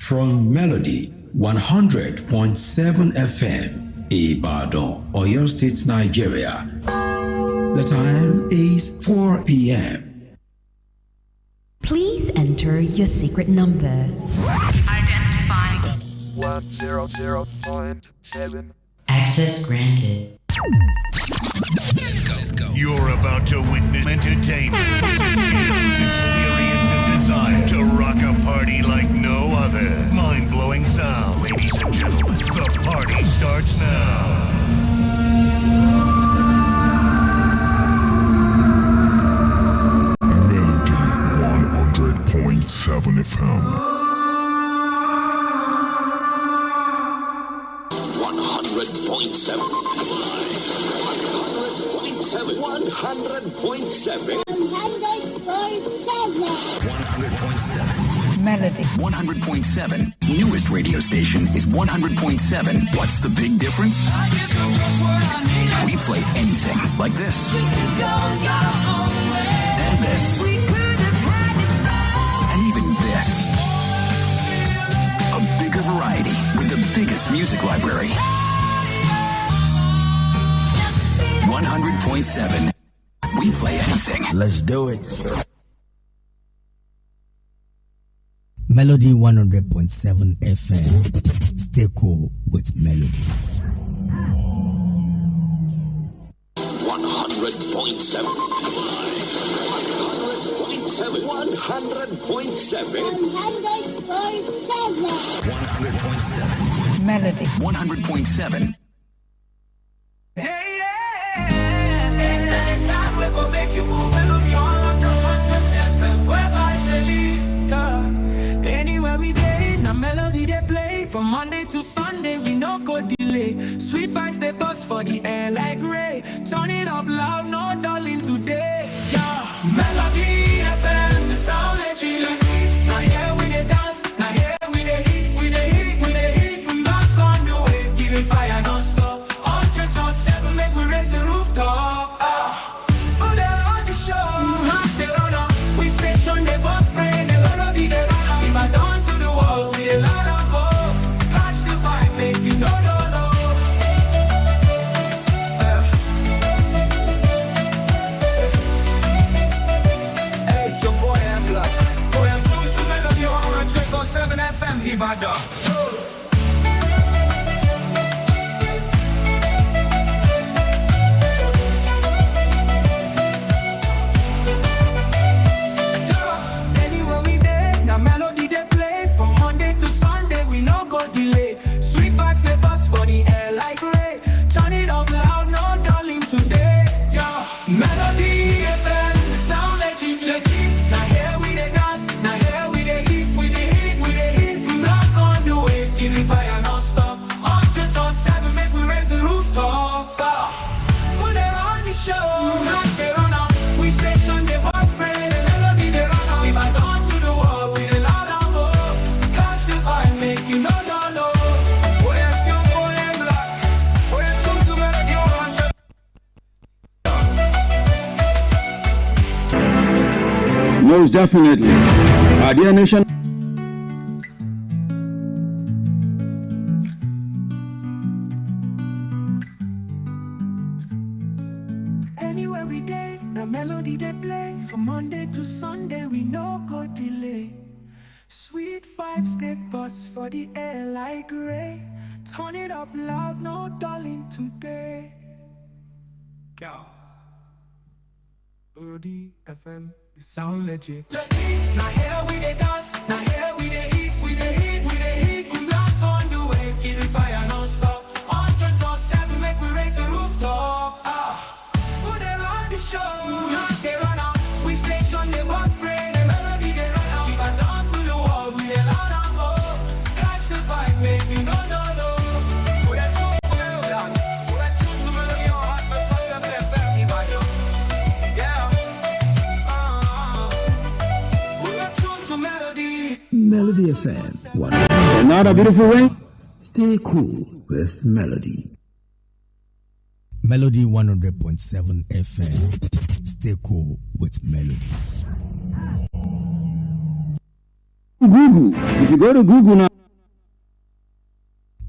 from Melody 100.7 FM, Ibadan, Oyo State, Nigeria. The time is 4 p.m. Please enter your secret number. Identifying 100.7. Access granted. Let's go. You're about to witness entertainment, skills, experience, and desire to rock a party like no other. Mind-blowing sound. Ladies and gentlemen, the party starts now. Melody 100.7 FM. 100.7. 100.7. 100.7. Melody 100.7. Newest radio station is 100.7. What's the big difference? We play anything like this. And this. And even this. A bigger variety with the biggest music library. 100.7. We play anything. Let's do it. Melody 100.7 FM. Stay cool with Melody. 100.7. 100.7. 100.7. Melody 100.7. Anywhere we day, na melody they play. From Monday to Sunday, we no go delay. Sweet vibes they bust for the air like Ray. Turn it up loud, no darling today. Yeah, Melody FM, the sound that you like. Now here we they dance, now here we they hit, we they hit, we they hit. From back on the wave, give it fire non-stop. 100.7, make we raise the rooftop. Oh, they're on the show, they run up. We station, they bust brain, they melody they run up. Down to the wall, we a lot of go. Catch the vibe, make you know. Hey, it's your boy M Block. Boy, I'm true to Melody 100.7 FM, Ibadan. Anywhere we there, now melody they play. From Monday to Sunday, we no go delay. Sweet vibes they bust for the air like Ray. Turn it up loud, no darling today. Yeah, Melody FM, the sound legit. Now here we they dance, now here we they hit, we they hit, we they hit. From black on the wave, give it fire non-stop. 100.7, make we raise the rooftop. When they're on the show, they run up. We station, they bust spray, the melody they run up. If I don't to the wall, we the loud and go. Catch the vibe, make you know. Boy, it's your boy M Block. Boy, it's true to Melody 100. Most definitely. Our dear nation. Anywhere we day, the melody they play. From Monday to Sunday, we no go delay. Sweet vibes they bust for the air like Ray. Turn it up loud, no darling today. Go. Melody FM, the sound legit. Now here we they dance, now here we they hit, we they hit, we they hit. From black on the wave, give it fire non-stop. 100.7, make we raise the rooftop. Put it on the show, they run out. We station, they bust spray, the melody they run out. If I down to the wall, we they loud and go. Catch the vibe, make you know. We're too loud, we're too to Melody 100.7 FM, Ibadan. Yeah. We're too to Melody. Melody FM. Another beautiful way. Stay cool with Melody. Melody 100.7 FM. Stay cool with Melody. Google. If you go to Google now.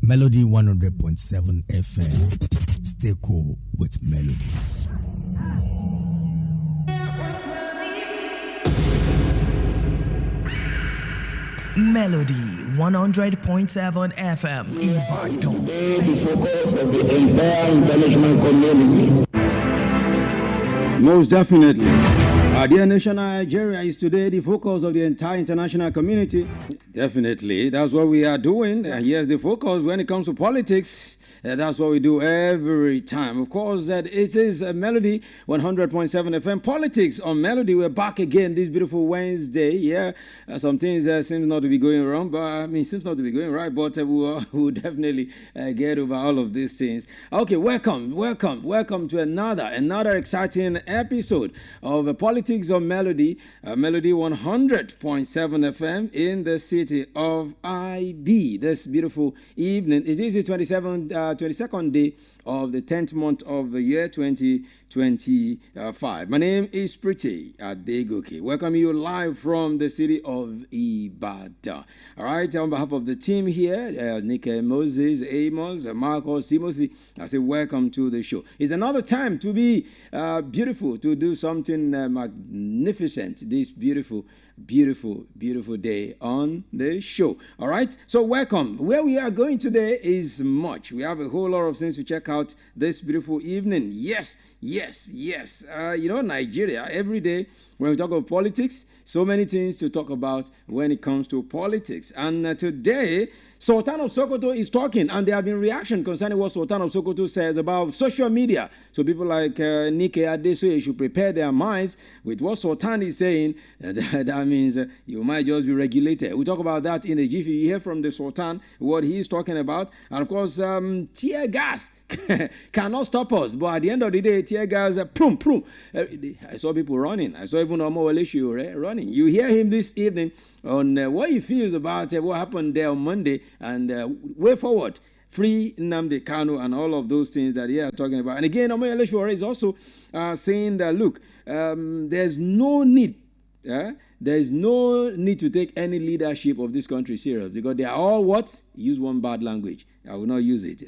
Melody 100.7 FM. Stay cool with Melody. Melody 100.7 FM. Ibadan. The focus of the entire international community. Most definitely. Our dear nation Nigeria is today the focus of the entire international community. Definitely. That's what we are doing. Here's the focus when it comes to politics. That's what we do every time. Of course, that it is a Melody 100.7 FM Politics on Melody. We're back again this beautiful Wednesday. Yeah, some things seem not to be going wrong, but seems not to be going right. But we'll definitely get over all of these things. Okay, welcome to another exciting episode of Politics on Melody, Melody 100.7 FM in the city of IB. This beautiful evening. It is the 22nd day of the 10th month of the year 2025. My name is Pretty Adegoke. Welcome you live from the city of Ibadan. All right, on behalf of the team here, Nick Moses, Amos, Marcos, Timothy, I say welcome to the show. It's another time to be beautiful, to do something magnificent, this beautiful day on the show. All right, so welcome. Where we are going today is much. We have a whole lot of things to check out this beautiful evening. Yes. Nigeria, every day when we talk about politics, so many things to talk about when it comes to politics. And today, Sultan of Sokoto is talking, and there have been reaction concerning what Sultan of Sokoto says about social media. So people like Nike Adesoye should prepare their minds with what Sultan is saying. That means you might just be regulated. We'll talk about that in a jiffy. You hear from the Sultan what he is talking about. And of course, tear gas cannot stop us. But at the end of the day, tear gas, prum. I saw people running. I saw even Omo Wale running. You hear him this evening on what he feels about what happened there on Monday and way forward. Free Nnamdi Kanu and all of those things that he are talking about. And again, Omo Wale is also saying that, look, there's no need. There's no need to take any leadership of this country serious because they are all what? Use one bad language. I will not use it.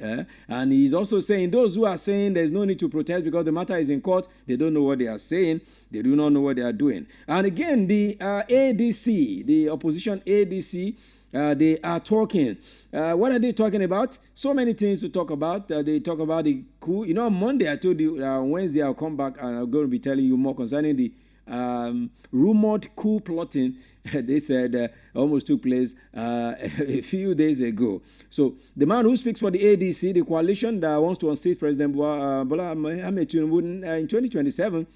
And he's also saying those who are saying there's no need to protest because the matter is in court, they don't know what they are saying. They do not know what they are doing. And again, the ADC, the opposition ADC, they are talking. What are they talking about? So many things to talk about. They talk about the coup. You know, on Monday I told you, Wednesday I'll come back and I'm going to be telling you more concerning the rumored coup plotting. They said almost took place a few days ago. So the man who speaks for the ADC, the coalition that wants to unseat President Bola Ahmed Tinubu in 2027,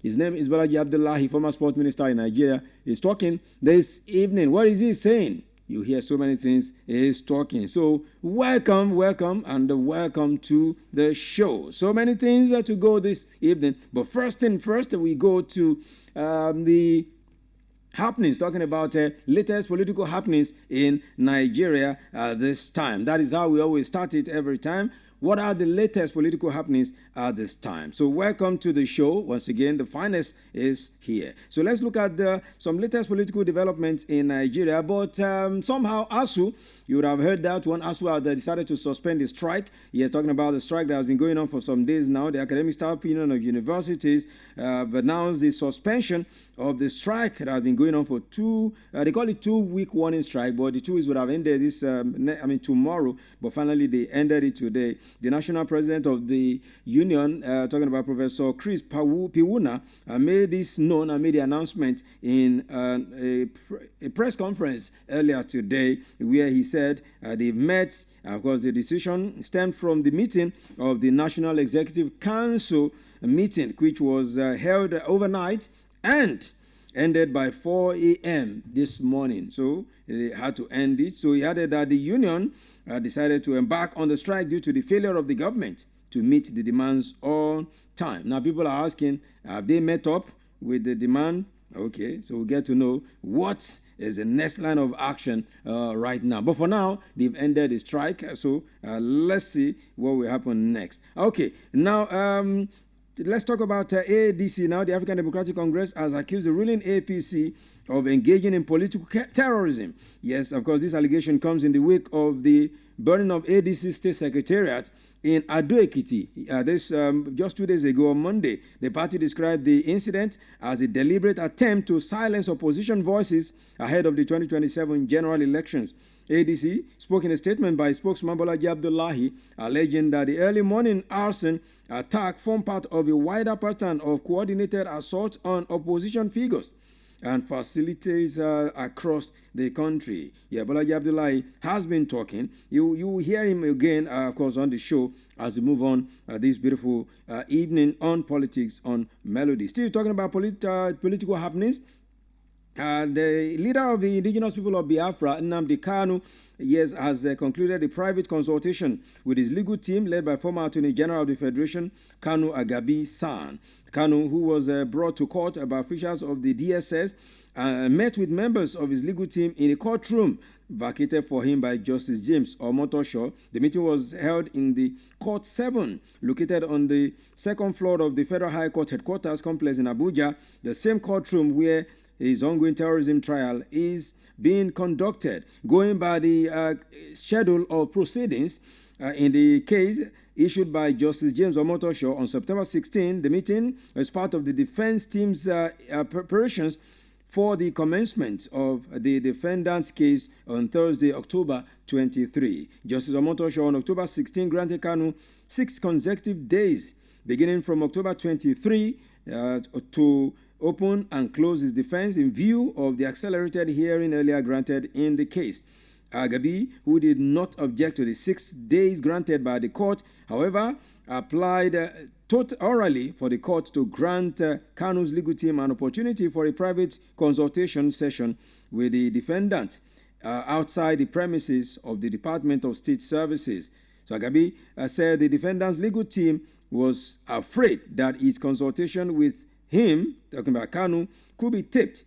his name is Bolaji Abdullahi, former sports minister in Nigeria, is talking this evening. What is he saying? You hear so many things. He's talking. So welcome, and welcome to the show. So many things to go this evening. But first thing first, we go to the happenings, talking about latest political happenings in Nigeria this time. That is how we always start it every time. What are the latest political happenings at this time? So welcome to the show. Once again, the finest is here. So let's look at some latest political developments in Nigeria. But somehow ASU, you would have heard that one, ASU has decided to suspend the strike. He is talking about the strike that has been going on for some days now. The Academic Staff Union of Universities announced the suspension of the strike that has been going on for they call it 2-week warning strike, but the 2 weeks would have ended this, tomorrow, but finally they ended it today. The national president of the union, talking about Professor Chris Piwuna, made this known and made the announcement in a press conference earlier today, where he said they've met. Of course, the decision stemmed from the meeting of the National Executive Council meeting, which was held overnight and ended by 4 a.m. this morning. So they had to end it. So he added that the union decided to embark on the strike due to the failure of the government to meet the demands on time. Now people are asking, have they met up with the demand? Okay, so we'll get to know what is the next line of action right now. But for now, they've ended the strike. So let's see what will happen next. Okay, now let's talk about ADC now. The African Democratic Congress has accused the ruling APC of engaging in political terrorism. Yes, of course, this allegation comes in the wake of the burning of ADC State Secretariat in Ado-Ekiti. Just 2 days ago on Monday, the party described the incident as a deliberate attempt to silence opposition voices ahead of the 2027 general elections. ADC spoke in a statement by spokesman Bolaji Abdullahi, alleging that the early morning arson attack formed part of a wider pattern of coordinated assaults on opposition figures and facilities across the country. Yeah, Bolaji Abdullahi has been talking. You will hear him again, of course, on the show as we move on this beautiful evening on politics on Melody. Still talking about political happenings. The leader of the indigenous people of Biafra, Nnamdi Kanu, yes, has concluded a private consultation with his legal team led by former Attorney General of the Federation, Kanu Agabi-San. Kanu, who was brought to court by officials of the DSS, met with members of his legal team in a courtroom vacated for him by Justice James Omotosho. The meeting was held in the Court 7, located on the second floor of the Federal High Court headquarters complex in Abuja, the same courtroom where his ongoing terrorism trial is being conducted. Going by the schedule of proceedings in the case issued by Justice James Omotosho on September 16, the meeting as part of the defense team's preparations for the commencement of the defendant's case on Thursday, October 23. Justice Omotosho on October 16 granted Kanu 6 consecutive days, beginning from October 23 to open and close his defense in view of the accelerated hearing earlier granted in the case. Agabi, who did not object to the 6 days granted by the court, however, applied orally for the court to grant Kanu's legal team an opportunity for a private consultation session with the defendant outside the premises of the Department of State Services. So Agabi said the defendant's legal team was afraid that his consultation with him, talking about Kanu, could be taped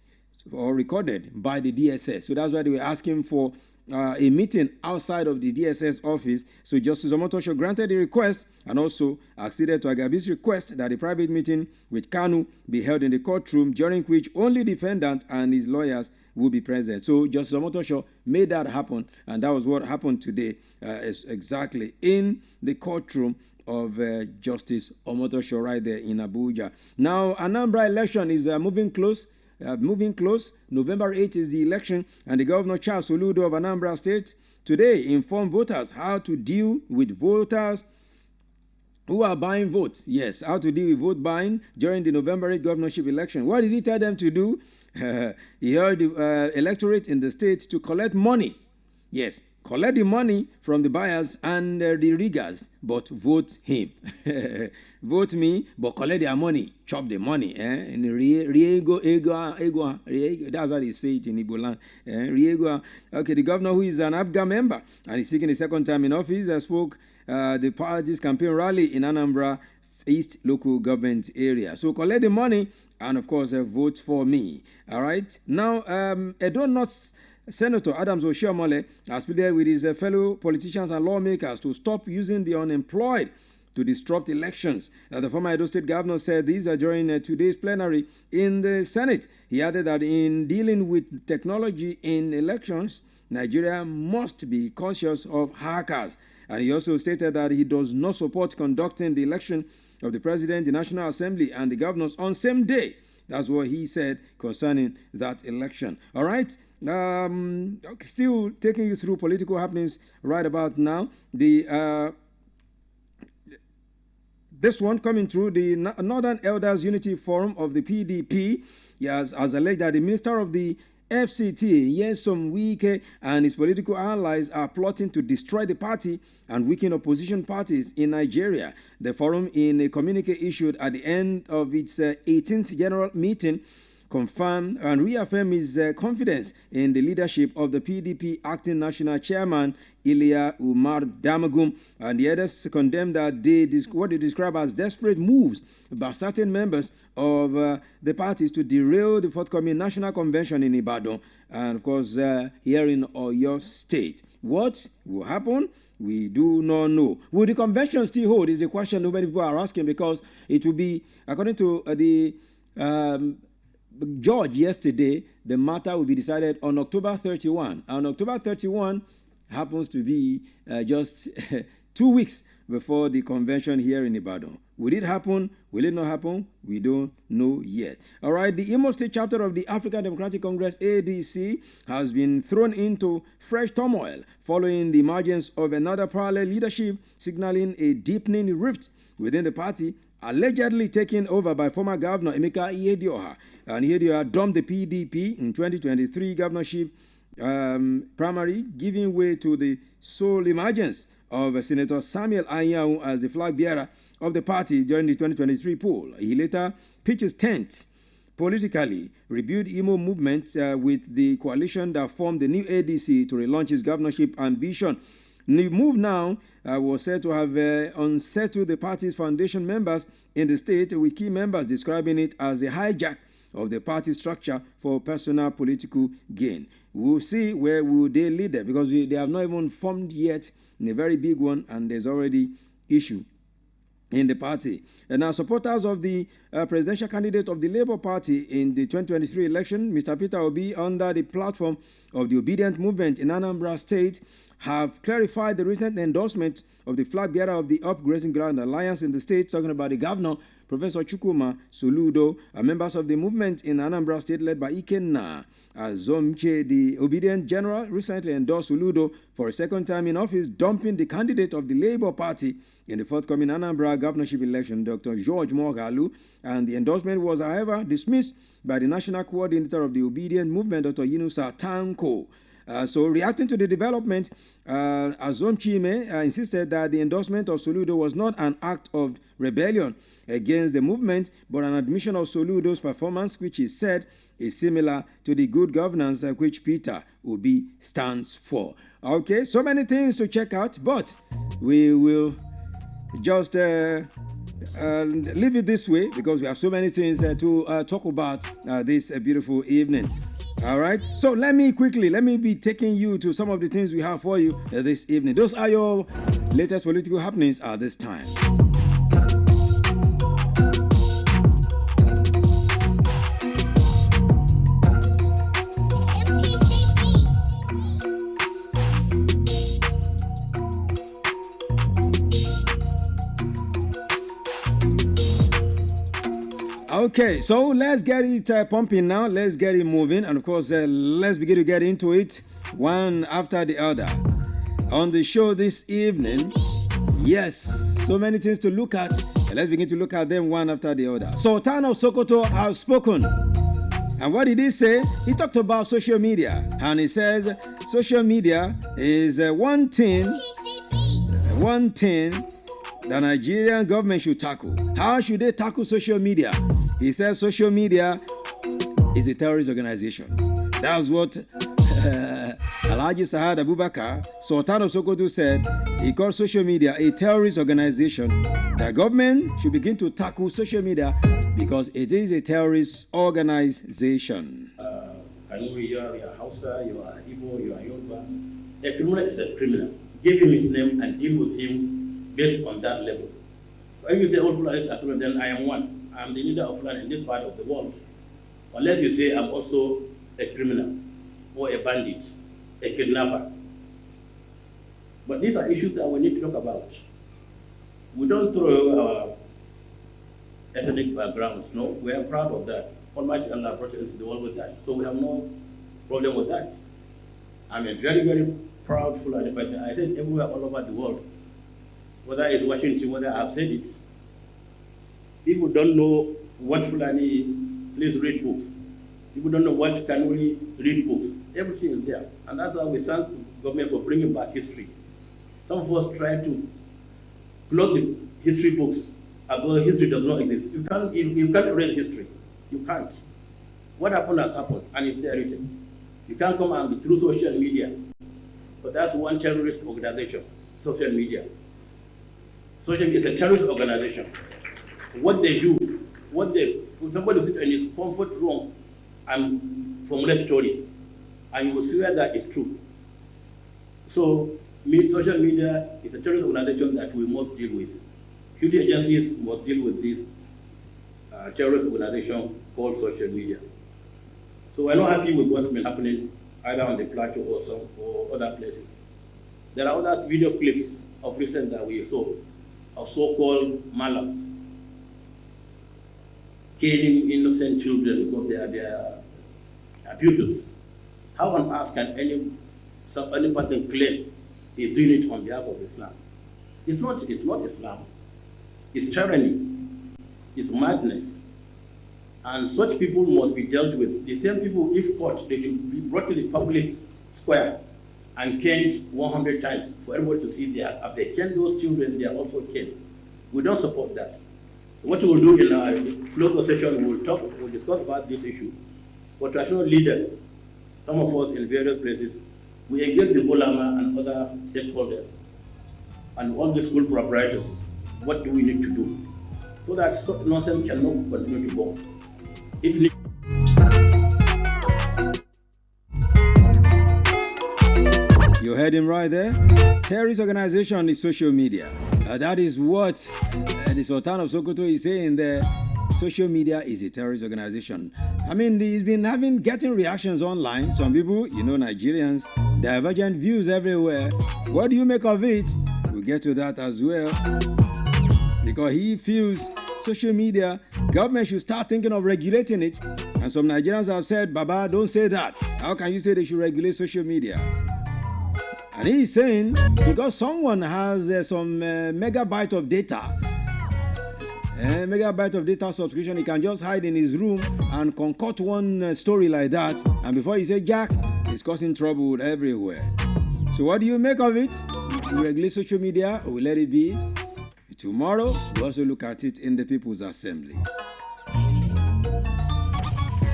or recorded by the DSS. So that's why they were asking for a meeting outside of the DSS office. So Justice Omotosho granted the request and also acceded to Agabi's request that a private meeting with Kanu be held in the courtroom, during which only defendant and his lawyers will be present. So Justice Omotosho made that happen, and that was what happened today, exactly in the courtroom of Justice Omotosho right there in Abuja. Now, Anambra election is moving close. November 8 is the election, and the Governor Charles Soludo of Anambra State today informed voters how to deal with voters who are buying votes. Yes, how to deal with vote buying during the November 8 governorship election. What did he tell them to do? He urged the electorate in the state to collect money. Yes, collect the money from the buyers and the riggers, but vote him. Vote me, but collect their money, chop the money. And that's how they say it in Igbo land. Okay, the governor, who is an ABGA member and is seeking a second time in office, spoke the party's campaign rally in Anambra East local government area. So collect the money and, of course, vote for me. All right. Now, Edo North Senator Adams Oshiomhole has pleaded with his fellow politicians and lawmakers to stop using the unemployed to disrupt elections. The former Edo State governor said these are during today's plenary in the Senate. He added that in dealing with technology in elections, Nigeria must be conscious of hackers. And he also stated that he does not support conducting the election of the president, the National Assembly, and the governors on same day. That's what he said concerning that election. All right. Still taking you through political happenings right about now. This one coming through, the Northern Elders Unity Forum of the PDP has alleged that the minister of the FCT, Nyesom Wike, and his political allies are plotting to destroy the party and weaken opposition parties in Nigeria. The forum, in a communique issued at the end of its 18th general meeting, confirmed and reaffirmed his confidence in the leadership of the PDP acting national chairman, Ilya Umar Damagum, and the others condemned that what they describe as desperate moves by certain members of the parties to derail the forthcoming national convention in Ibadan, and of course here in Oyo State. What will happen? We do not know. Will the convention still hold? Is a question that many people are asking, because it will be, according to judge yesterday, the matter will be decided on October 31. And October 31 happens to be just 2 weeks before the convention here in Ibadan. Will it happen? Will it not happen? We don't know yet. All right, the Imo State chapter of the African Democratic Congress, ADC, has been thrown into fresh turmoil following the emergence of another parallel leadership, signaling a deepening rift within the party, allegedly taken over by former Governor Emeka Ihedioha. And Ihedioha dumped the PDP in 2023 governorship primary, giving way to the sole emergence of Senator Samuel Anyanwu as the flag bearer of the party during the 2023 poll. He later pitched his tent politically, rebuilt Imo movement with the coalition that formed the new ADC to relaunch his governorship ambition. The move now was said to have unsettled the party's foundation members in the state, with key members describing it as a hijack of the party structure for personal political gain. We'll see where will they lead them, because they have not even formed yet in a very big one, and there's already issue in the party. And now supporters of the presidential candidate of the Labour Party in the 2023 election, Mr. Peter Obi, under the platform of the Obedient Movement in Anambra State, have clarified the recent endorsement of the flag bearer of the Upgrading Ground Alliance in the state, talking about the governor, Professor Chukwuma Soludo. Members of the movement in Anambra State, led by Ikenna Azomche, the Obedient General, recently endorsed Soludo for a second time in office, dumping the candidate of the Labour Party in the forthcoming Anambra governorship election, Dr. George Moghalu. And the endorsement was, however, dismissed by the national coordinator of the Obedient Movement, Dr. Yunusa Tanko. So reacting to the development, Azom Chime insisted that the endorsement of Soludo was not an act of rebellion against the movement, but an admission of Soludo's performance, which he said is similar to the good governance which Peter Obi stands for. Okay, so many things to check out, but we will just leave it this way, because we have so many things to talk about this beautiful evening. All right, so let me be taking you to some of the things we have for you this evening. Those are your latest political happenings at this time. Okay, so let's get it pumping now. Let's get it moving. And of course, let's begin to get into it one after the other. On the show this evening, yes, so many things to look at. Let's begin to look at them one after the other. Sultan of Sokoto has spoken. And what did he say? He talked about social media. And he says social media is one thing the Nigerian government should tackle. How should they tackle social media? He says social media is a terrorist organization. That's what Alhaji Sahad Abubakar, Sultan of Sokoto, said. He called social media a terrorist organization. The government should begin to tackle social media because it is a terrorist organization. I know you are Hausa, you are Igbo, you are Yoruba. A criminal is a criminal. Give him his name and deal with him based on that level. When you say all Fulani are criminal, then I am one. I am the leader of Fulani in this part of the world. Unless you say I'm also a criminal or a bandit, a kidnapper. But these are issues that we need to talk about. We don't throw our ethnic backgrounds, no. We are proud of that. Almighty Allah brought us into the world with that. So we have no problem with that. I'm a very, very proud Fulani person. I said everywhere all over the world. Whether it's Washington, whether I've said it. People don't know what Fulani is, please read books. People don't know what Kanuri, read books. Everything is there. And that's why we thank the government for bringing back history. Some of us try to close the history books as though history does not exist. You can't read history. You can't. What happened has happened, and it's there written. You can't come and through social media. But that's one terrorist organization, social media. Social media is a terrorist organization. What they do, when somebody sits in his comfort room and formulate stories, and you will swear that it's true. So, social media is a terrorist organization that we must deal with. Security agencies must deal with this terrorist organization called social media. So we're not happy with what's been happening either on the plateau or other places. There are other video clips of recent that we saw of so-called malams killing innocent children because they are abusers. How on earth can any person claim he's doing it on behalf of Islam? It's not Islam. It's tyranny. It's madness. And such people must be dealt with. The same people, if caught, they should be brought to the public square and caned 100 times for everybody to see there. If they cane those children, they are also caned. We don't support that. What we will do in our local session, we'll discuss about this issue. For traditional leaders, some of us in various places, we engage the ulama and other stakeholders and all the school proprietors. What do we need to do so that such nonsense cannot continue to go? You heard him right there. Terrorist organization is social media. That is what the Sultan of Sokoto is saying there. Social media is a terrorist organization. I mean, he's been getting reactions online. Some people, Nigerians, divergent views everywhere. What do you make of it? We'll get to that as well. Because he feels social media, government should start thinking of regulating it. And some Nigerians have said, Baba, don't say that. How can you say they should regulate social media? And he's saying, because someone has some megabyte of data, subscription, he can just hide in his room and concoct one story like that. And before he say Jack, it's causing trouble everywhere. So what do you make of it? We regulate social media or we let it be? Tomorrow, we'll also look at it in the People's Assembly.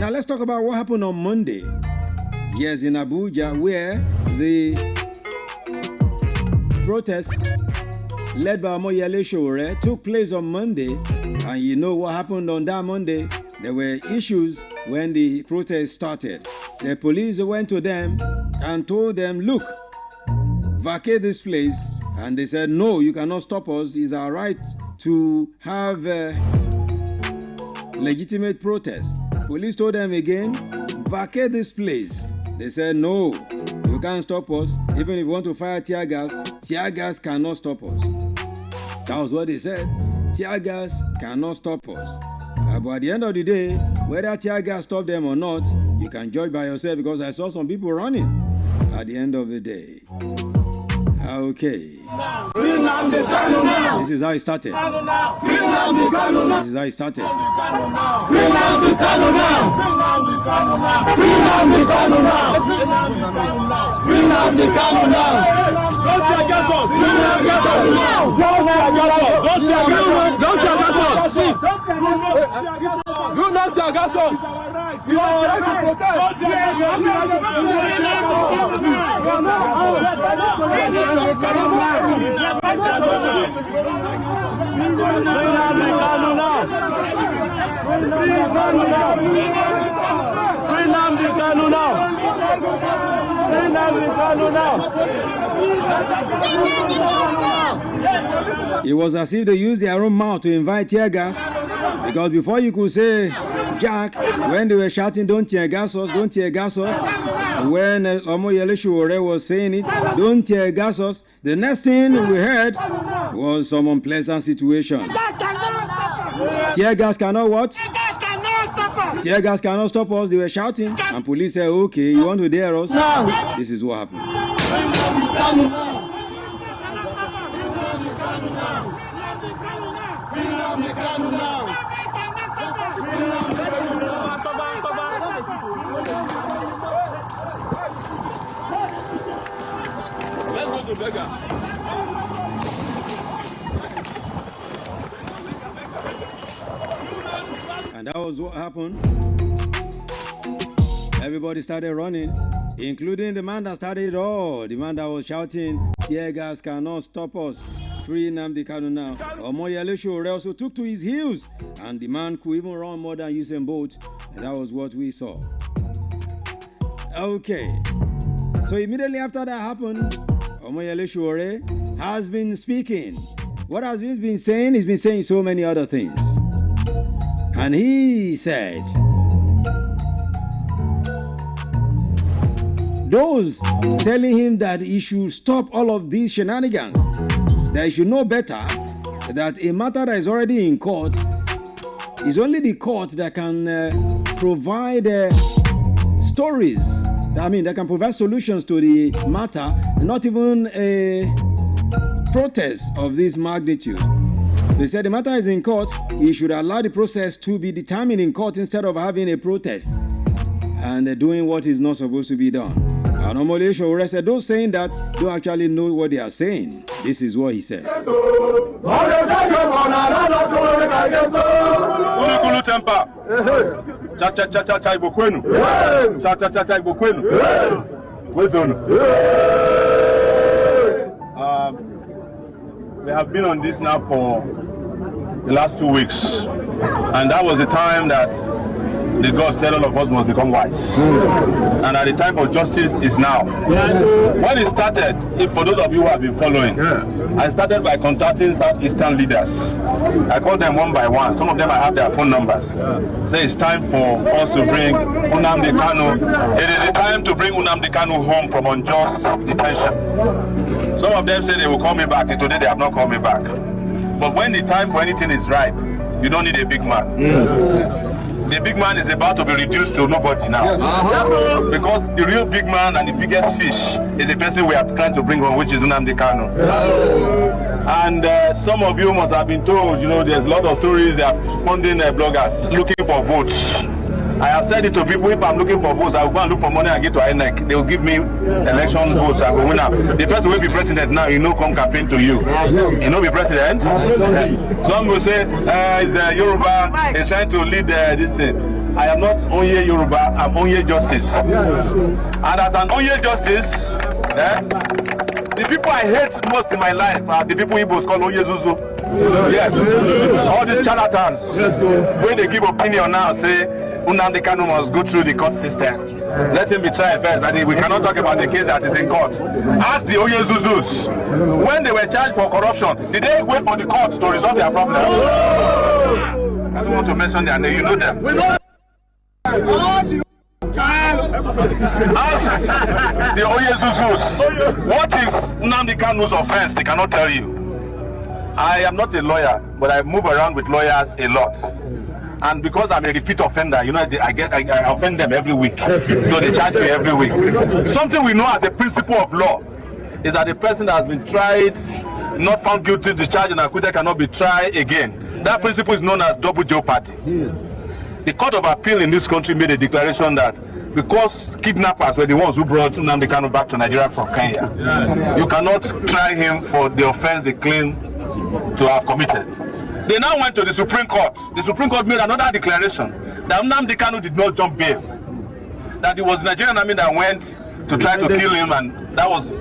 Now let's talk about what happened on Monday. Yes, in Abuja, where the protest led by Omoyele Sowore took place on Monday. And you know what happened on that Monday? There were issues when the protest started. The police went to them and told them, look, vacate this place. And they said, no, you cannot stop us. It's our right to have legitimate protest. Police told them again, vacate this place. They said, no, you can't stop us. Even if you want to fire tear gas cannot stop us. That was what they said. Tear gas cannot stop us. But at the end of the day, whether tear gas stopped them or not, you can judge by yourself because I saw some people running at the end of the day. Okay. This is how it started. This is how it started. Do not gas us. You are right to protest. It was as if they used their own mouth to invite tear gas, because before you could say Jack, when they were shouting, don't tear gas us, don't tear gas us, when Omoyele Sowore was saying it, don't tear gas us, the next thing we heard was some unpleasant situation. Tear gas cannot what? Tear gas cannot stop us. They were shouting, and police said, okay, you want to dare us? No. This is what happened. Let's go to Vega. And that was what happened. Everybody started running, including the man that started it all. The man that was shouting, tear gas cannot stop us. Free Nnamdi Kanu now. Omoyele Sowore also took to his heels, and the man could even run more than Usain Bolt. And that was what we saw. Okay. So immediately after that happened, Omoyele Sowore has been speaking. What has he been saying? He's been saying so many other things. And he said, those telling him that he should stop all of these shenanigans, that he should know better, that a matter that is already in court is only the court that can provide stories. That can provide solutions to the matter, not even a protest of this magnitude. They said the matter is in court. He should allow the process to be determined in court instead of having a protest and doing what is not supposed to be done. Anomaly Showore said those saying that don't actually know what they are saying. This is what he said. We have been on this now for the last 2 weeks, and that was the time that the God said all of us must become wise. And at the time for justice is now. When it started, if for those of you who have been following, I started by contacting Southeastern leaders. I called them one by one. Some of them I have their phone numbers. Say it's time for us to bring Nnamdi Kanu. It is the time to bring Nnamdi Kanu home from unjust detention. Some of them say they will call me back. Till today they have not called me back. But when the time for anything is ripe, you don't need a big man. The big man is about to be reduced to nobody now. Because the real big man and the biggest fish is the person we are trying to bring home, which is Nnamdi Kanu. And some of you must have been told, there's a lot of stories. They are funding bloggers looking for votes. I have said it to people, if I'm looking for votes, I will go and look for money and get to INEC. They will give me election votes. I will win up. The person will be president now, come campaign to you. Be president. Some will say, it's Yoruba, he's trying to lead this thing. I am not Onye Yoruba, I'm Onye Justice. And as an Onye Justice, the people I hate most in my life are the people Igbos call Onye Zuzu. Yes. All these charlatans, when they give opinion now, say, Nnamdi Kanu must go through the court system. Let him be tried first. And we cannot talk about the case that is in court. Ask the Onye Zuzus. When they were charged for corruption, did they wait for the court to resolve their problem? I don't want to mention their name. You know them. Ask the Onye Zuzus. What is Nnamdi Kanu's offense? They cannot tell you. I am not a lawyer, but I move around with lawyers a lot. And because I'm a repeat offender, I offend them every week. So they charge me every week. Something we know as a principle of law is that the person that has been tried, not found guilty, discharged and acquitted cannot be tried again. That principle is known as double jeopardy. The Court of Appeal in this country made a declaration that because kidnappers were the ones who brought Nnamdi Kanu back to Nigeria from Kenya, you cannot try him for the offense they claim to have committed. They now went to the Supreme Court. The Supreme Court made another declaration that Nnamdi Kanu did not jump bail. That it was Nigerian army that went to try to kill him, and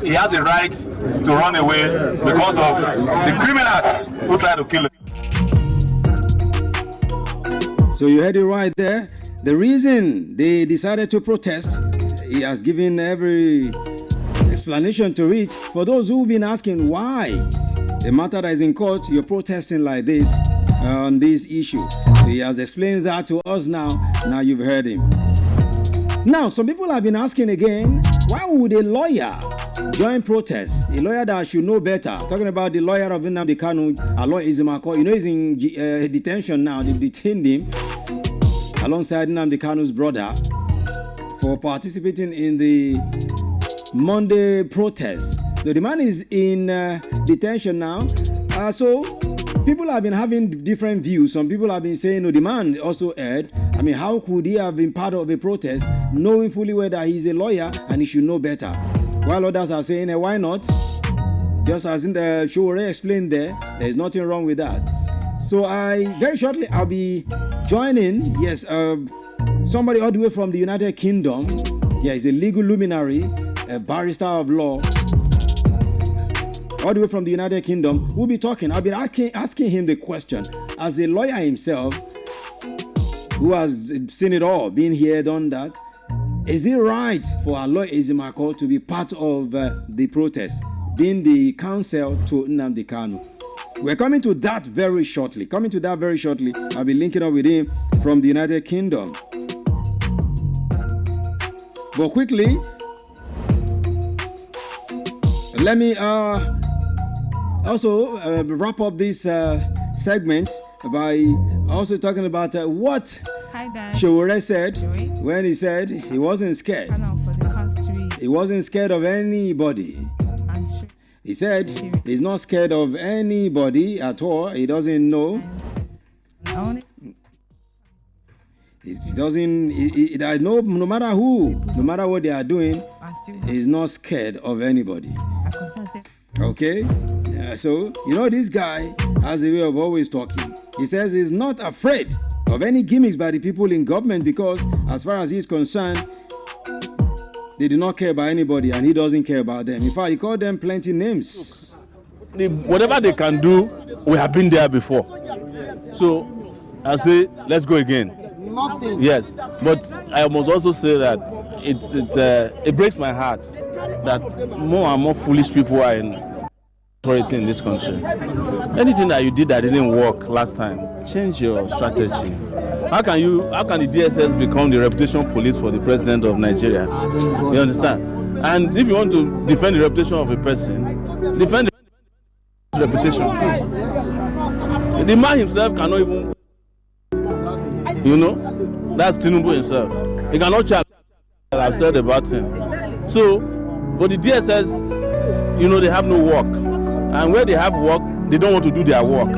he has a right to run away because of the criminals who tried to kill him. So you heard it right there. The reason they decided to protest, he has given every explanation to it. For those who've been asking why the matter that is in court, you're protesting like this on this issue. So he has explained that to us now. Now you've heard him. Now, some people have been asking again, why would a lawyer join protests? A lawyer that should know better. Talking about the lawyer of Nnamdi Kanu, Aloy Ezemakor. He's in detention now. They detained him alongside Nnamdi Kanu's brother for participating in the Monday protest. So the man is in detention now. So people have been having different views. Some people have been saying, the man also erred. How could he have been part of a protest knowing fully well that he's a lawyer and he should know better? While others are saying, why not? Just as in the Showore explained there's nothing wrong with that. So very shortly, I'll be joining, somebody all the way from the United Kingdom. Yeah, he's a legal luminary, a barrister of law. All the way from the United Kingdom, we'll be talking. I'll be asking him the question, as a lawyer himself, who has seen it all, been here, done that. Is it right for Aloy Ezemakor to be part of the protest, being the counsel to Nnamdi Kanu? We're coming to that very shortly. I'll be linking up with him from the United Kingdom. But quickly, let me also wrap up this segment by also talking about what Sowore said when he said he wasn't scared. He wasn't scared of anybody. He said he's not scared of anybody at all. He doesn't know. He doesn't. No matter who, no matter what they are doing, he's not scared of anybody. Okay? So, this guy has a way of always talking. He says he's not afraid of any gimmicks by the people in government because, as far as he's concerned, they do not care about anybody and he doesn't care about them. In fact, he called them plenty names. Whatever they can do, we have been there before. So, I say, let's go again. Nothing. Yes, but I must also say that it breaks my heart that more and more foolish people are in authority in this country. Anything that you did that didn't work last time, change your strategy. How can the DSS become the reputation police for the president of Nigeria? You understand? And if you want to defend the reputation of a person, defend the reputation. The man himself cannot even. That's Tinubu himself. He cannot challenge what I've said about him. So, but the DSS, they have no work. And where they have work, they don't want to do their work.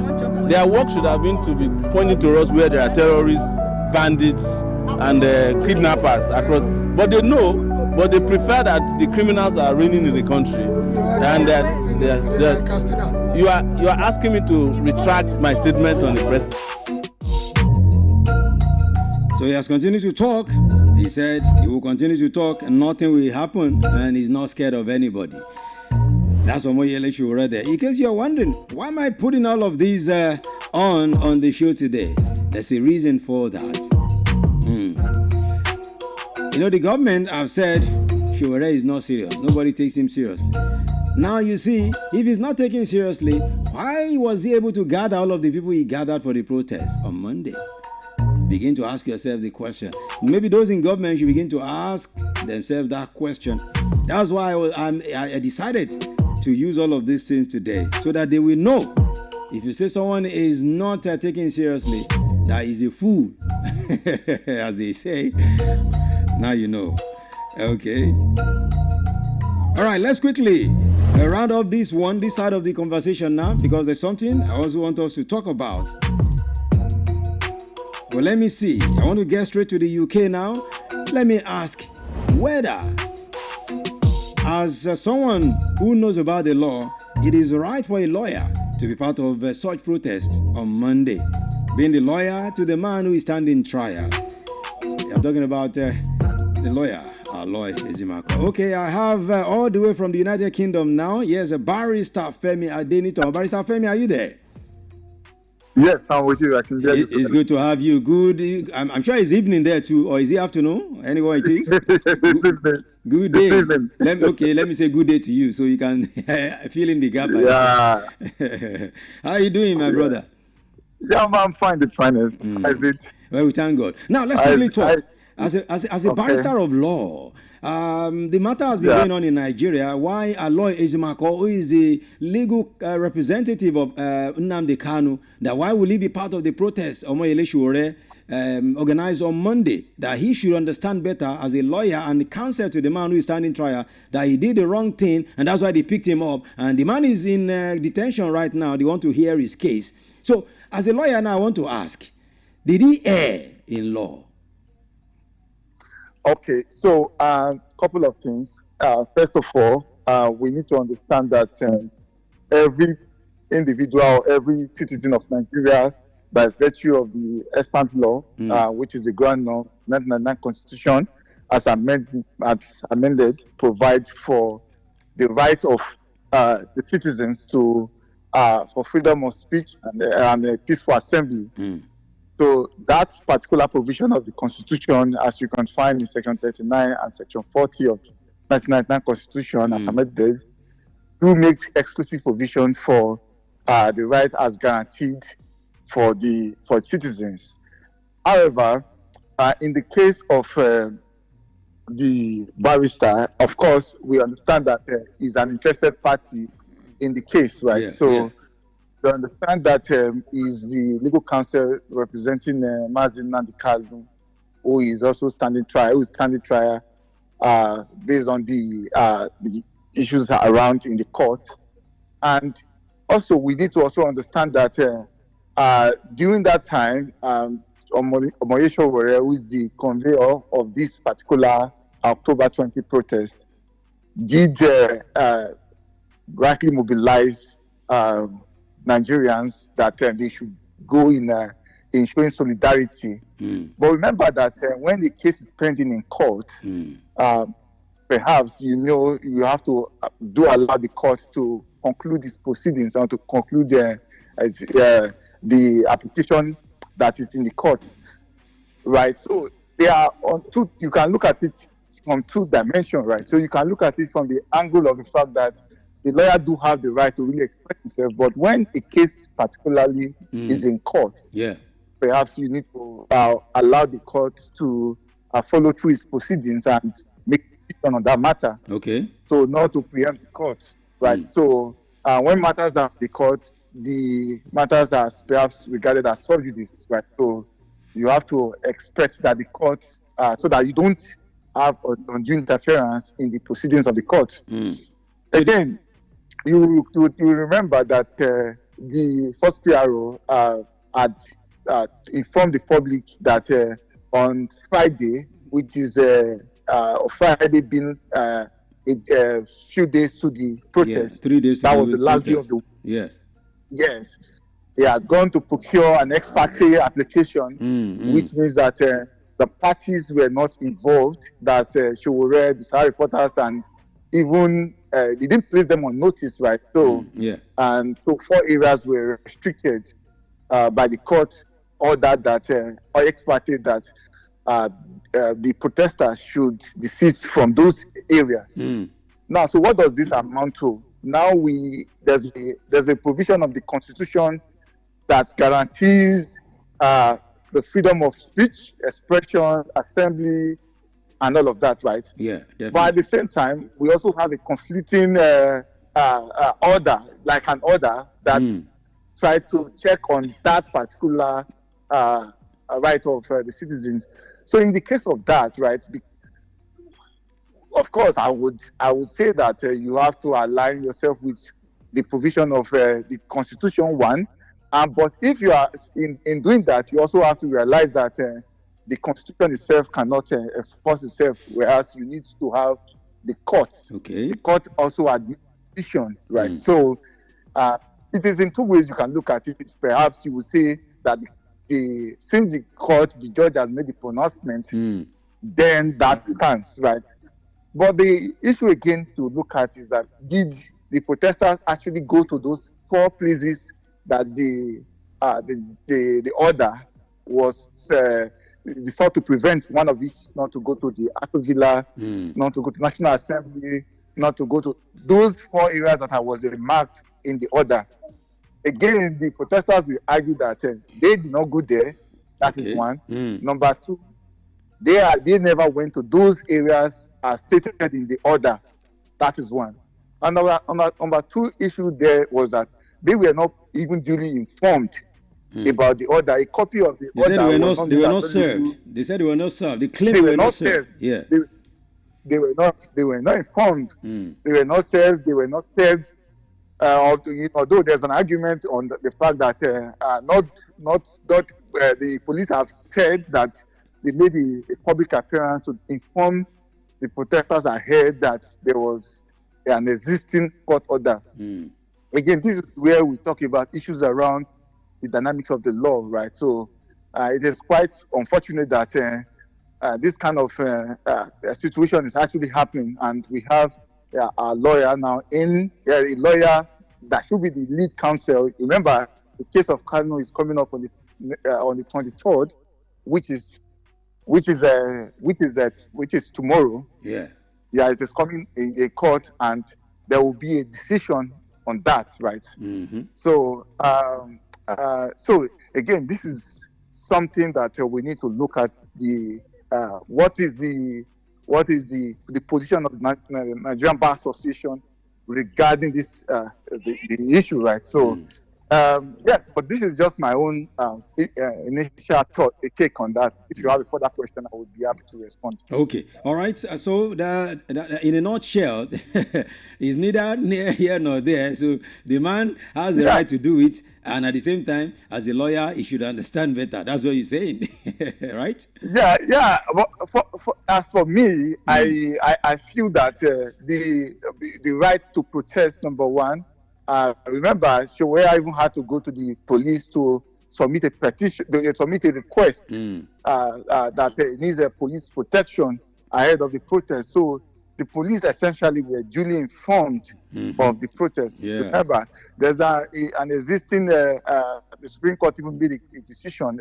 Their work should have been to be pointing to us where there are terrorists, bandits, and kidnappers across. But they know, but they prefer that the criminals are reigning in the country. And that you are asking me to retract my statement on the president. So he has continued to talk. He said he will continue to talk and nothing will happen and he's not scared of anybody. That's Omoyele Sowore there. In case you're wondering, why am I putting all of these on the show today? There's a reason for that. The government have said Sowore is not serious. Nobody takes him seriously. Now you see, if he's not taken seriously, why was he able to gather all of the people he gathered for the protest on Monday? Begin to ask yourself the question. Maybe those in government should begin to ask themselves that question. That's why I decided to use all of these things today, so that they will know. If you say someone is not taken seriously, that is a fool, as they say. Now you know. Okay. All right, let's quickly round up this side of the conversation now, because there's something I also want us to talk about. Well, let me see. I want to get straight to the UK now. Let me ask whether, as someone who knows about the law, it is right for a lawyer to be part of such protest on Monday, being the lawyer to the man who is standing trial. I'm talking about the lawyer, Aloy Ejimakor. Okay, I have all the way from the United Kingdom now. Yes, Barrister Femi Adeniton. Barrister Femi, are you there? Yes, I'm with you. I can hear you. It's good to have you. Good. I'm sure it's evening there too, or is it afternoon? Anywhere it is. It's evening. Good day. Let me say good day to you, so you can fill in the gap. Yeah. How are you doing, my brother? Yeah, I'm fine. The finest. Is it? Well, we thank God. Now let's quickly talk. As a barrister of law, the matter has been going on in Nigeria. Why Aloy Ejimakor, who is the legal representative of Nnamdi Kanu, that why will he be part of the protest Omoyele Sowore organized on Monday? That he should understand better as a lawyer and counsel to the man who is standing trial that he did the wrong thing, and that's why they picked him up. And the man is in detention right now. They want to hear his case. So, as a lawyer now, I want to ask, did he err in law? Okay, so a couple of things. First of all, we need to understand that every individual, every citizen of Nigeria, by virtue of the extant law, which is the ground law, 1999 Constitution, as amended, provides for the right of the citizens to for freedom of speech and peaceful assembly. So that particular provision of the Constitution, as you can find in Section 39 and Section 40 of 1999 Constitution, as amended, do make exclusive provision for the right as guaranteed for citizens. However, in the case of the barrister, of course, we understand that he's an interested party in the case, right? We understand that he's the legal counsel representing Mazin Nnamdi Kanu, who is also standing trial, based on the issues around in the court. And also, we need to also understand that during that time, Omoyele Sowore, who is the conveyor of this particular October 20 protest, did rightly mobilize Nigerians that they should go in showing solidarity. But remember that when the case is pending in court, perhaps you have to allow the court to conclude these proceedings and to conclude the application that is in the court, right? So they are on two. You can look at it from two dimensions, right? So you can look at it from the angle of the fact that the lawyer do have the right to really express himself, but when a case particularly is in court, perhaps you need to allow the court to follow through its proceedings and make a decision on that matter. Okay. So not to preempt the court, right? So when matters are the court, the matters are perhaps regarded as sub judice, right? So you have to expect that the court, so that you don't have undue interference in the proceedings of the court. Again, you remember that the first PRO had informed the public that on Friday, which is Friday being a few days to the protest, 3 days. That was the last day of the week. Yes. They had gone to procure an ex parte application, which means that the parties were not involved, that Sowore, the Sahara reporters, and even they didn't place them on notice, right? So, and so 4 areas were restricted by the court order that or ex parte that the protesters should desist from those areas. Now, so what does this amount to? Now there's a provision of the Constitution that guarantees the freedom of speech, expression, assembly, and all of that, right? Definitely. But at the same time, we also have a conflicting order, like an order that tried to check on that particular right of the citizens. So in the case of that, right, of course, I would say that you have to align yourself with the provision of the Constitution, one. But if you are in doing that, you also have to realize that the Constitution itself cannot enforce itself, whereas you need to have the court. Okay. The court also administration, right? So it is in two ways you can look at it. Perhaps you will say that since the judge has made the pronouncement, then that stands, right? But the issue again to look at is that did the protesters actually go to those 4 places that the order was sought to prevent, one of which not to go to the Ato Villa, not to go to National Assembly, not to go to those 4 areas that was marked in the order. Again, the protesters will argue that they did not go there. That is one. Number 2, they never went to those areas as stated in the order. That is one. And number 2 issue there was that they were not even duly informed about the order. A copy of the order they were not served. They said they were not served. They claimed they were not served. Yeah. They were not informed. They were not served. They were not served. Although there's an argument on the fact that the police have said that they made a public appearance to inform the protesters ahead that there was an existing court order. Again, this is where we talk about issues around the dynamics of the law, right? So it is quite unfortunate that this kind of situation is actually happening, and we have a lawyer now a lawyer that should be the lead counsel. Remember, the case of Kanu is coming up on the 23rd, which is tomorrow. It is coming in a court, and there will be a decision on that, right? So again, this is something that we need to look at. What is the what is the position of the Nigerian Bar Association regarding this the issue, right? So yes, but this is just my own initial thought, a take on that. If you have a further question, I would be happy to respond. Okay, all right. So in a nutshell, is neither near here nor there. So the man has the right to do it, and at the same time, as a lawyer, he should understand better. That's what you're saying, right? Yeah. As for me, I feel that the right to protest, number one. Remember, Showea even had to go to the police to submit a petition, submit a request that needs a police protection ahead of the protest. So the police essentially were duly informed of the protest. Yeah. Remember, there's an existing, the Supreme Court even made a decision,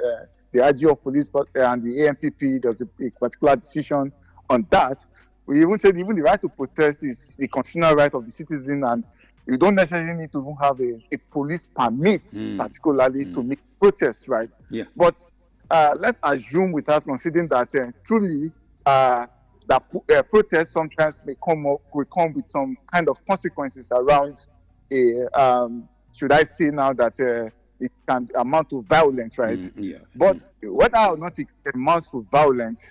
the IG of police and the AMPP, there's a particular decision on that. We even said even the right to protest is the constitutional right of the citizen, and you don't necessarily need to even have a police permit, particularly to make protests, right? Yeah. But let's assume, without considering that truly that protests sometimes will come with some kind of consequences around should I say now that it can amount to violence, right? But whether or not it amounts to violence,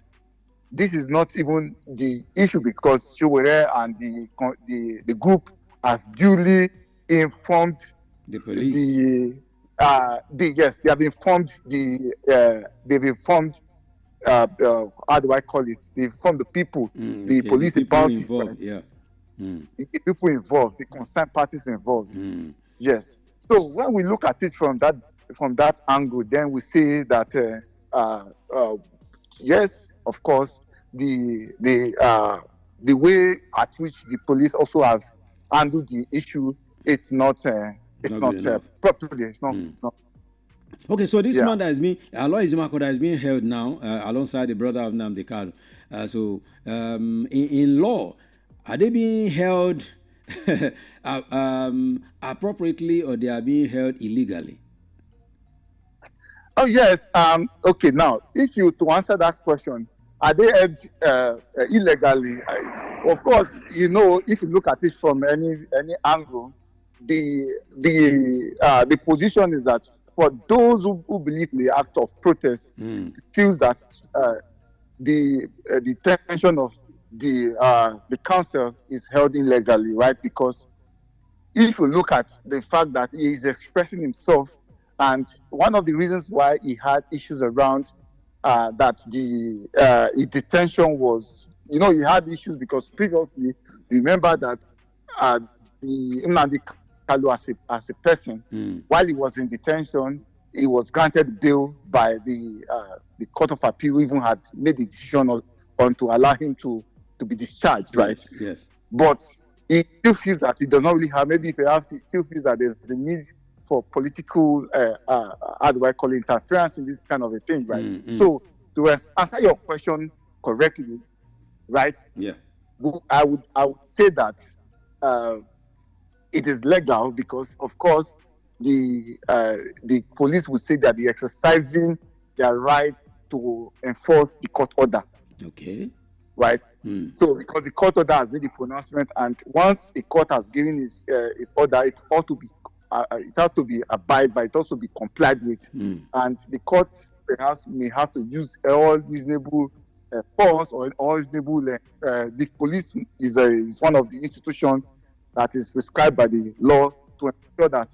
this is not even the issue, because Chiwere and the group have duly informed the police. Yes, they have informed they've informed how do I call it? They informed the people, the police about it. Right? Yeah. The people involved, the concerned parties involved. Yes. So when we look at it from that angle, then we say that yes, of course, the way at which the police also have handled the issue, it's not properly. It's not. Okay, so this man that has been Aloy Ejimakor that is being held now alongside the brother of Nnamdi Kanu. So in law, are they being held appropriately, or they are being held illegally? Oh yes. Okay. Now, to answer that question, are they held illegally? Of course, if you look at it from any angle, the position is that for those who believe in the act of protest, feels that the detention of the council is held illegally, right? Because if you look at the fact that he is expressing himself, and one of the reasons why he had issues around that his detention was, he had issues because previously, remember that the Nnamdi Kanu as a person, while he was in detention, he was granted bail by the Court of Appeal, even had made the decision on to allow him to be discharged, right? Yes. But he still feels that he does not really have, maybe perhaps he still feels that there's a need for political, how do I call it, interference in this kind of a thing, right? So to answer your question correctly, right? Yeah. I would say that it is legal because, of course, the police would say that they're exercising their right to enforce the court order. Okay. Right. So because the court order has made the pronouncement, and once a court has given its order, it ought to be abided by. It also be complied with, and the court perhaps may have to use all reasonable force or all reasonable. The police is one of the institutions that is prescribed by the law to ensure that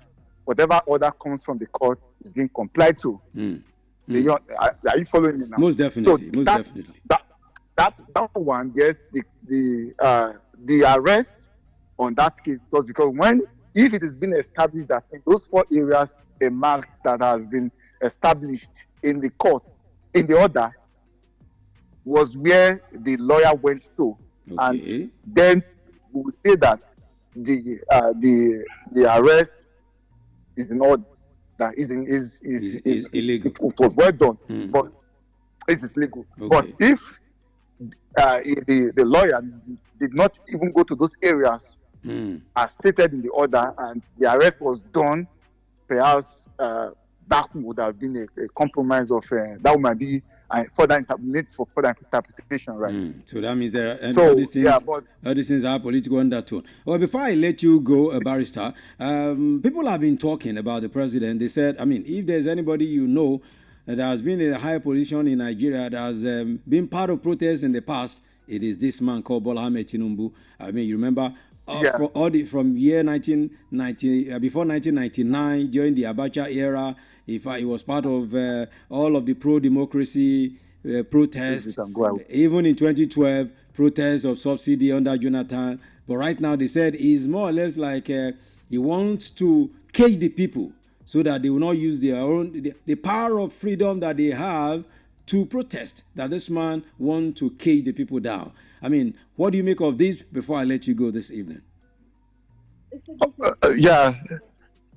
whatever order comes from the court is being complied to. Are you following me now? Most definitely. So definitely. That one, yes, the arrest on that case was because if it has been established that in those 4 areas, a mark that has been established in the court, in the order, was where the lawyer went to, and then we will say that the arrest is in order, that is illegal. It was well done, but it is legal. Okay. But if the lawyer did not even go to those areas as stated in the order, and the arrest was done, perhaps that would have been a compromise of that might be need for further interpretation, right? So that means there are So, all these things. yeah, but All these things have political undertone. Well, before I let you go, Barrister, people have been talking about the president. They said, I mean, if there's anybody you know that has been in a higher position in Nigeria that has been part of protests in the past, it is this man called Bola Ahmed Tinubu. I mean, you remember from year 1990, before 1999, during the Abacha era, he was part of all of the pro-democracy protests. Even in 2012, protests of subsidy under Jonathan. But right now, they said he's more or less like he wants to cage the people so that they will not use their own the power of freedom that they have to protest. That this man wants to cage the people down. I mean, what do you make of this before I let you go this evening?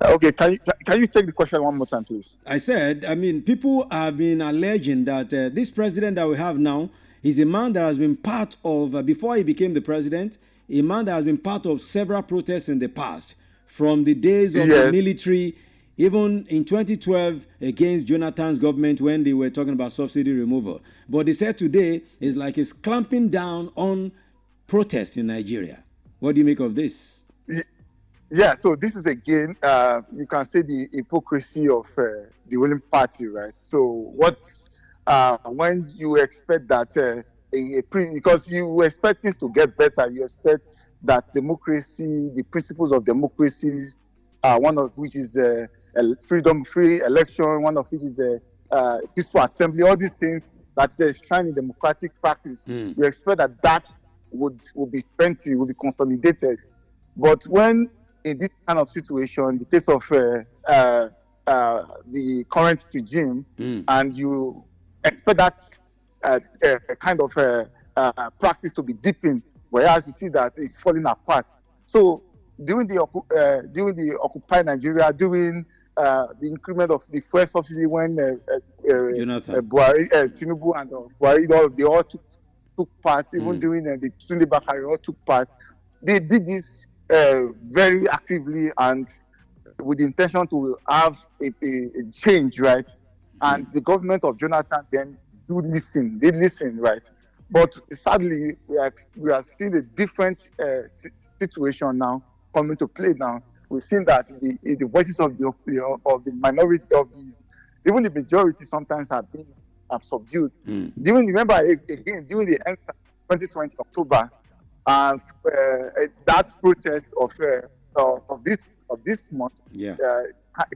Okay, can you take the question one more time, please? I said, I mean, people have been alleging that this president that we have now is a man that has been part of, before he became the president, a man that has been part of several protests in the past, from the days of the military, even in 2012 against Jonathan's government when they were talking about subsidy removal. But they said today is like it's clamping down on protest in Nigeria. What do you make of this? Yeah, so this is again, you can say the hypocrisy of the ruling party, right? So when you expect that, because you expect things to get better, you expect that democracy, the principles of democracy, one of which is freedom, free election, one of which is peaceful assembly, all these things that's enshrined in democratic practice, you expect that would be strengthened, would be consolidated. But when in this kind of situation, the case of the current regime, and you expect that kind of practice to be deepened, whereas you see that it's falling apart. So during the Occupy Nigeria, during the increment of the first subsidy when Tinubu and Buhari, they all took part, even during the Tunde Bakari, all took part. They did this very actively and with the intention to have a change, right? And the government of Jonathan then did listen, right? But sadly, we are seeing a different situation now coming to play now. We've seen that the voices of the minority, even the majority sometimes have been subdued. Remember again, during the end of 2020 October, that protest of this month,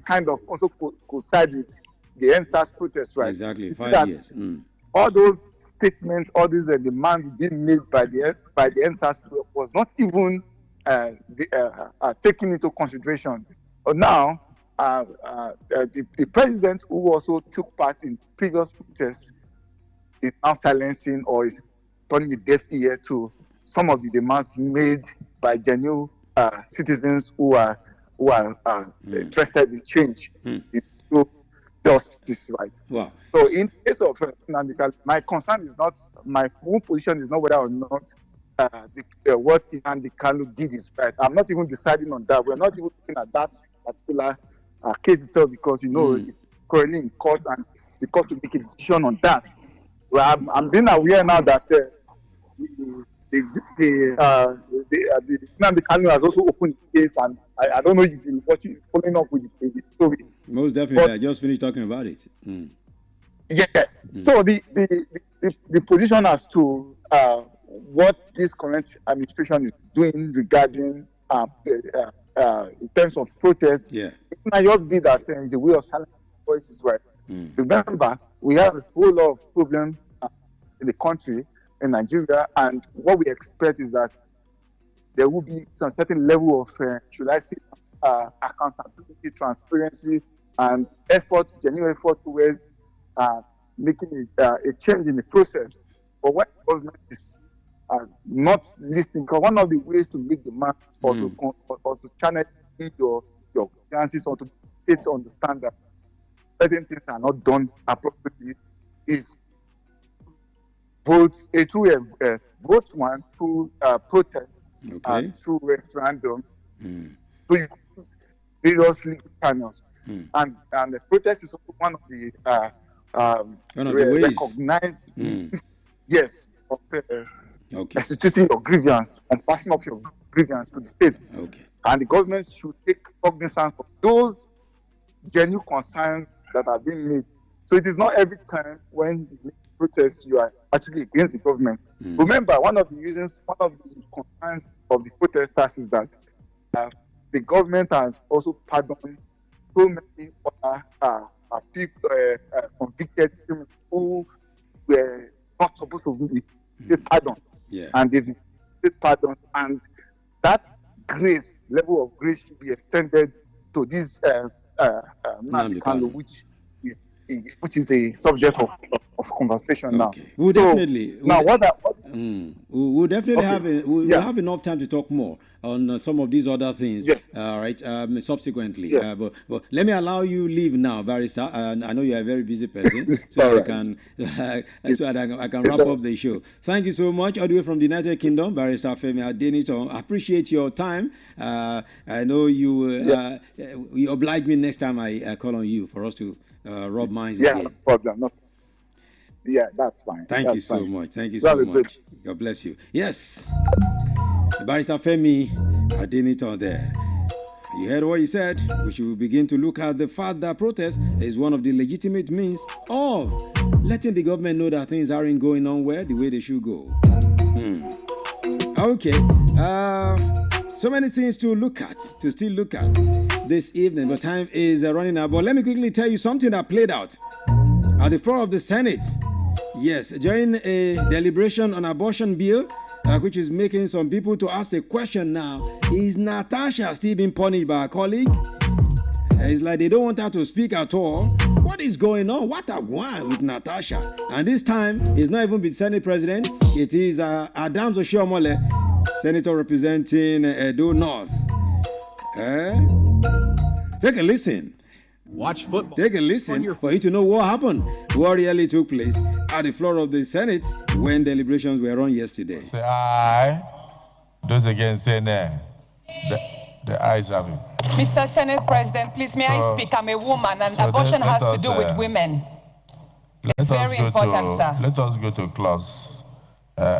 kind of also coincide with the NSAS protest, right? Exactly, 5 years. All those statements, all these demands being made by the NSAS was not even taken into consideration. But now, the president, who also took part in previous protests, is now silencing or is turning a deaf ear to some of the demands made by genuine citizens who are interested in change, in justice, right? Wow. So in case of Nnamdi Kanu, my concern is not, my own position is not whether or not what Nnamdi Kanu did is right. I'm not even deciding on that. We're not even looking at that particular case itself because, it's currently in court and the court will make a decision on that. Well, I'm being aware now that Nnamdi Kanu has also opened the case, and I don't know if you've been following up with the story. Most definitely, I just finished talking about it. Yes. So the position as to what this current administration is doing regarding in terms of protest, it might just be that there is a way of silencing voices, right? Remember, we have a whole lot of problems in the country, in Nigeria, and what we expect is that there will be some certain level of, should I say, accountability, transparency, and genuine effort towards making a change in the process. But when government is not listening, because one of the ways to make the man or to channel your chances or to understand that certain things are not done appropriately is vote one through protests and through referendum. So you use various legal channels, and the protest is one of the One of the ways. Recognize, yes, of okay. instituting your grievance and passing up your grievance to the states. Okay. And the government should take cognizance of those genuine concerns that are being made. So it is not every time when you make protests you are actually against the government. Remember, one of the concerns of the protesters is that the government has also pardoned so many other people, convicted criminals who were not supposed to be pardoned. Yeah. And they've pardoned. And that level of grace should be extended to this Nnamdi Kanu, which is a subject of conversation now. We'll definitely we'll definitely have have enough time to talk more on some of these other things. Yes. Right. Subsequently. Yes. But let me allow you leave now, Barrister. And I know you are a very busy person, so I can wrap up the show. Thank you so much, all the way from the United Kingdom, Barrister Femi Adenito. I appreciate your time. I know you oblige me next time I call on you for us to rub minds again. No problem. Yeah, that's fine. Thank you so much. Thank you so much. God bless you. Yes. Barrister Femi Adenito there. You heard what he said. We should begin to look at the fact that protest is one of the legitimate means of letting the government know that things aren't going on the way they should go. Okay. So many things to still look at this evening, but time is running out. But let me quickly tell you something that played out at the floor of the Senate. Yes, during a deliberation on abortion bill, which is making some people to ask the question now, is Natasha still being punished by a colleague? It's like they don't want her to speak at all. What is going on? What a going with Natasha? And this time, it's not even the Senate president. It is Adams Oshiomhole, Senator representing Edo North. Take a listen. Watch football. Take a listen for you to know what happened, what really took place at the floor of the Senate when deliberations were on yesterday. Say aye. Those again say nay. The ayes have it. Mr. Senate President, please, may I speak? I'm a woman, and abortion has to do with women. It's very important, sir. Let us go to clause.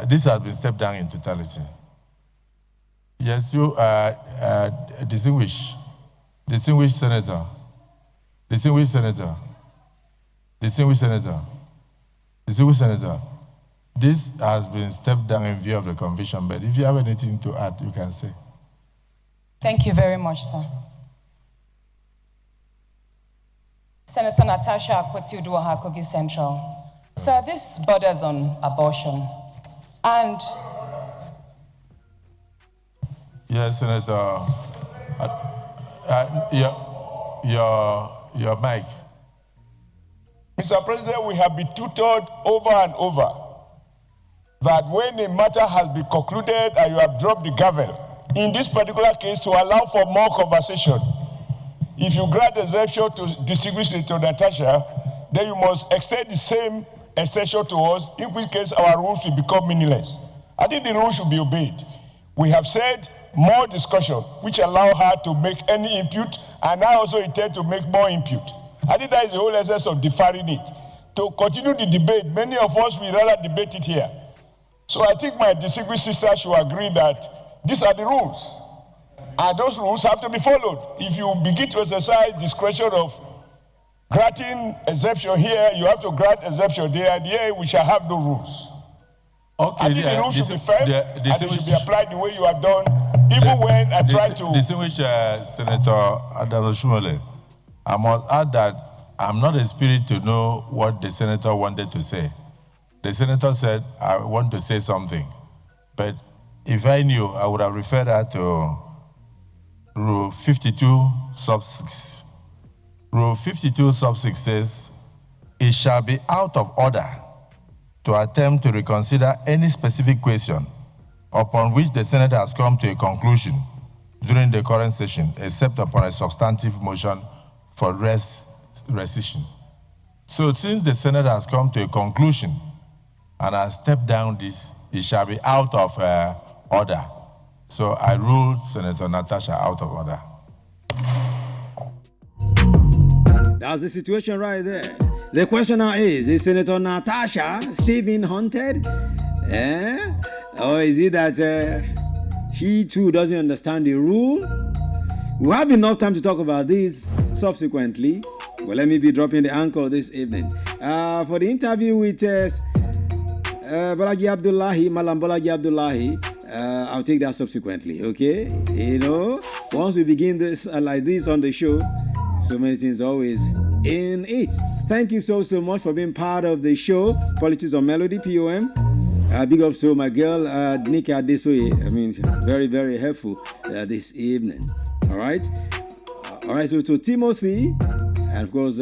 This has been stepped down in totality. Yes, you distinguished senator. Distinguished senator. This has been stepped down in view of the conviction, but if you have anything to add, you can say. Thank you very much, sir. Senator Natasha Akpoti-Uduaghan, Kogi Central. Sir, this borders on abortion. And yes, Senator. Your mic. Mr. President, we have been tutored over and over that when a matter has been concluded and you have dropped the gavel, in this particular case, to allow for more conversation, if you grant exemption to distinguish Senator Natasha, then you must extend the same extension to us, in which case our rules will become meaningless. I think the rules should be obeyed. We have said more discussion, which allow her to make any input, and I also intend to make more input. I think that is the whole essence of deferring it. To continue the debate, many of us will rather debate it here. So I think my distinguished sister should agree that these are the rules, and those rules have to be followed. If you begin to exercise discretion of granting exemption here, you have to grant exemption there, and here we shall have no rules. Okay, I think the rules should be fair, and they should be applied the way you have done, even when I try to... Distinguished Senator Adams Oshiomhole, I must add that I'm not a spirit to know what the senator wanted to say. The senator said, I want to say something. But if I knew, I would have referred her to Rule 52, sub 6. Rule 52, sub 6 says, it shall be out of order to attempt to reconsider any specific question upon which the Senate has come to a conclusion during the current session, except upon a substantive motion for rescission. So since the Senate has come to a conclusion and has stepped down this, it shall be out of order. So I rule Senator Natasha out of order. That's the situation right there. The question now is Senator Natasha still being haunted? Or is it that she too doesn't understand the rule? We'll have enough time to talk about this subsequently. Well, let me be dropping the anchor this evening. For the interview with Bolaji Abdullahi, Malam Bolaji Abdullahi, I'll take that subsequently, okay? You know, once we begin this like this on the show, so many things always in it. Thank you so much for being part of the show, Politics on Melody, POM. Big up to my girl, Nikki Adesoye. I mean, very, very helpful this evening. All right. So to Timothy, and of course,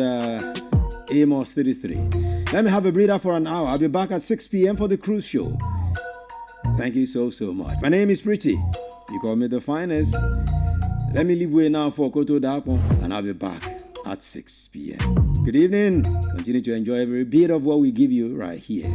Amos 33. Let me have a breather for an hour. I'll be back at 6 p.m. for the cruise show. Thank you so much. My name is Pretty. You call me the finest. Let me leave way now for Koto Dapo, and I'll be back at 6 p.m. Good evening. Continue to enjoy every bit of what we give you right here.